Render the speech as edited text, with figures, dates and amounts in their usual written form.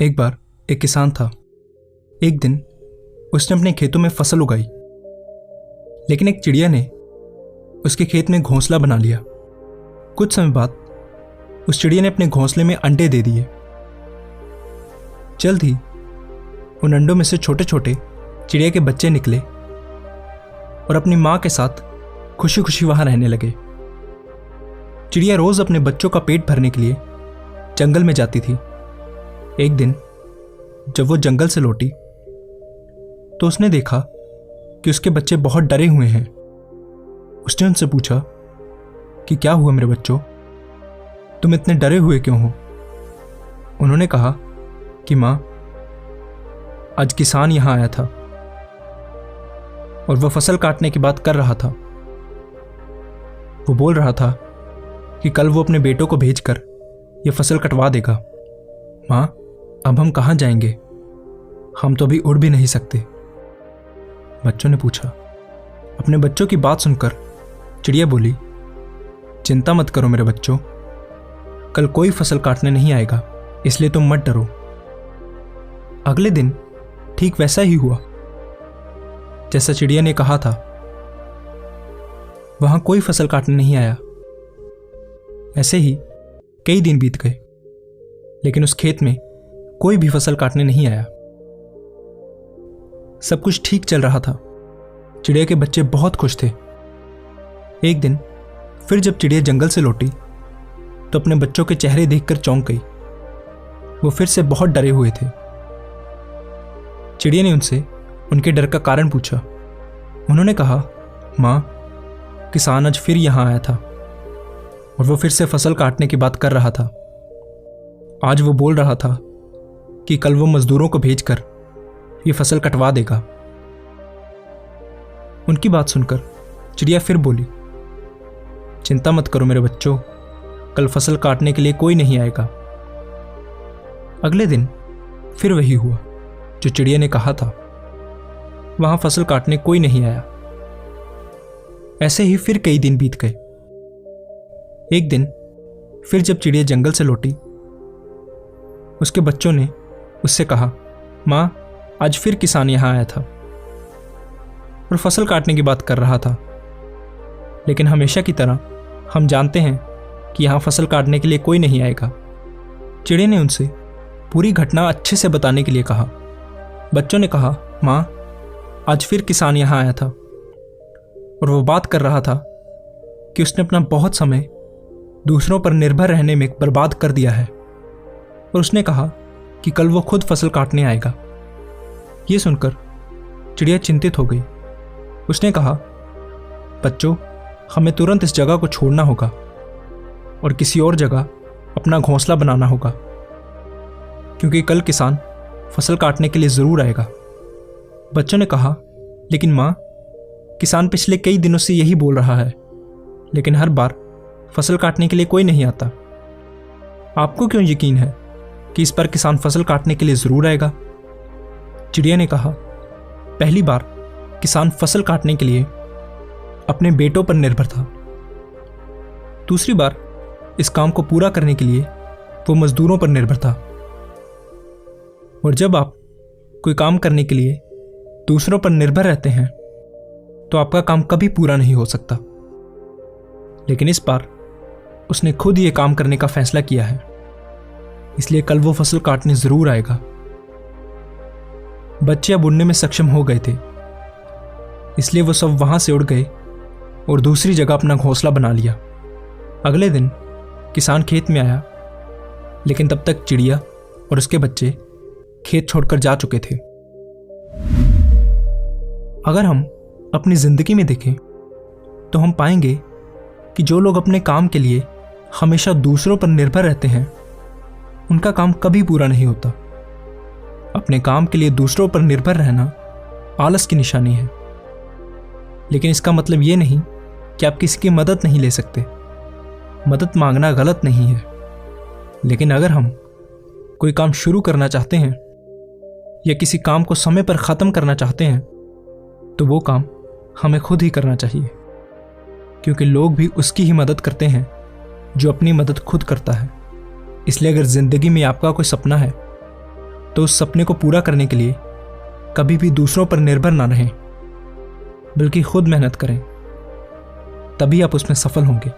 एक बार एक किसान था। एक दिन उसने अपने खेतों में फसल उगाई, लेकिन एक चिड़िया ने उसके खेत में घोंसला बना लिया। कुछ समय बाद उस चिड़िया ने अपने घोंसले में अंडे दे दिए। जल्द ही उन अंडों में से छोटे छोटे चिड़िया के बच्चे निकले और अपनी मां के साथ खुशी खुशी वहां रहने लगे। चिड़िया रोज अपने बच्चों का पेट भरने के लिए जंगल में जाती थी। एक दिन जब वो जंगल से लौटी तो उसने देखा कि उसके बच्चे बहुत डरे हुए हैं। उसने उनसे पूछा कि क्या हुआ मेरे बच्चों, तुम इतने डरे हुए क्यों हो? उन्होंने कहा कि मां, आज किसान यहां आया था और वह फसल काटने की बात कर रहा था। वो बोल रहा था कि कल वो अपने बेटों को भेजकर यह फसल कटवा देगा। मां, अब हम कहां जाएंगे? हम तो अभी उड़ भी नहीं सकते। बच्चों ने पूछा। अपने बच्चों की बात सुनकर चिड़िया बोली, चिंता मत करो मेरे बच्चों, कल कोई फसल काटने नहीं आएगा, इसलिए तुम मत डरो। अगले दिन ठीक वैसा ही हुआ जैसा चिड़िया ने कहा था। वहां कोई फसल काटने नहीं आया। ऐसे ही कई दिन बीत गए, लेकिन उस खेत में कोई भी फसल काटने नहीं आया। सब कुछ ठीक चल रहा था। चिड़िया के बच्चे बहुत खुश थे। एक दिन फिर जब चिड़िया जंगल से लौटी तो अपने बच्चों के चेहरे देखकर चौंक गई। वो फिर से बहुत डरे हुए थे। चिड़िया ने उनसे उनके डर का कारण पूछा। उन्होंने कहा, मां, किसान आज फिर यहां आया था और वो फिर से फसल काटने की बात कर रहा था। आज वो बोल रहा था कि कल वो मजदूरों को भेजकर ये फसल कटवा देगा। उनकी बात सुनकर चिड़िया फिर बोली, चिंता मत करो मेरे बच्चों, कल फसल काटने के लिए कोई नहीं आएगा। अगले दिन फिर वही हुआ जो चिड़िया ने कहा था। वहां फसल काटने कोई नहीं आया। ऐसे ही फिर कई दिन बीत गए। एक दिन फिर जब चिड़िया जंगल से लौटी, उसके बच्चों ने उससे कहा, मां, आज फिर किसान यहां आया था और फसल काटने की बात कर रहा था, लेकिन हमेशा की तरह हम जानते हैं कि यहां फसल काटने के लिए कोई नहीं आएगा। चिड़िया ने उनसे पूरी घटना अच्छे से बताने के लिए कहा। बच्चों ने कहा, मां, आज फिर किसान यहां आया था और वो बात कर रहा था कि उसने अपना बहुत समय दूसरों पर निर्भर रहने में बर्बाद कर दिया है और उसने कहा कि कल वो खुद फसल काटने आएगा। ये सुनकर चिड़िया चिंतित हो गई। उसने कहा, बच्चों, हमें तुरंत इस जगह को छोड़ना होगा और किसी और जगह अपना घोंसला बनाना होगा, क्योंकि कल किसान फसल काटने के लिए जरूर आएगा। बच्चों ने कहा, लेकिन मां, किसान पिछले कई दिनों से यही बोल रहा है, लेकिन हर बार फसल काटने के लिए कोई नहीं आता। आपको क्यों यकीन है कि इस बार किसान फसल काटने के लिए जरूर आएगा? चिड़िया ने कहा, पहली बार किसान फसल काटने के लिए अपने बेटों पर निर्भर था। दूसरी बार इस काम को पूरा करने के लिए वो मजदूरों पर निर्भर था। और जब आप कोई काम करने के लिए दूसरों पर निर्भर रहते हैं तो आपका काम कभी पूरा नहीं हो सकता। लेकिन इस बार उसने खुद ये काम करने का फैसला किया है, इसलिए कल वो फसल काटने जरूर आएगा। बच्चे अब उड़ने में सक्षम हो गए थे, इसलिए वो सब वहां से उड़ गए और दूसरी जगह अपना घोंसला बना लिया। अगले दिन किसान खेत में आया, लेकिन तब तक चिड़िया और उसके बच्चे खेत छोड़कर जा चुके थे। अगर हम अपनी जिंदगी में देखें तो हम पाएंगे कि जो लोग अपने काम के लिए हमेशा दूसरों पर निर्भर रहते हैं, उनका काम कभी पूरा नहीं होता। अपने काम के लिए दूसरों पर निर्भर रहना आलस की निशानी है, लेकिन इसका मतलब यह नहीं कि आप किसी की मदद नहीं ले सकते। मदद मांगना गलत नहीं है, लेकिन अगर हम कोई काम शुरू करना चाहते हैं या किसी काम को समय पर खत्म करना चाहते हैं तो वो काम हमें खुद ही करना चाहिए, क्योंकि लोग भी उसकी ही मदद करते हैं जो अपनी मदद खुद करता है। इसलिए अगर जिंदगी में आपका कोई सपना है तो उस सपने को पूरा करने के लिए कभी भी दूसरों पर निर्भर ना रहें, बल्कि खुद मेहनत करें, तभी आप उसमें सफल होंगे।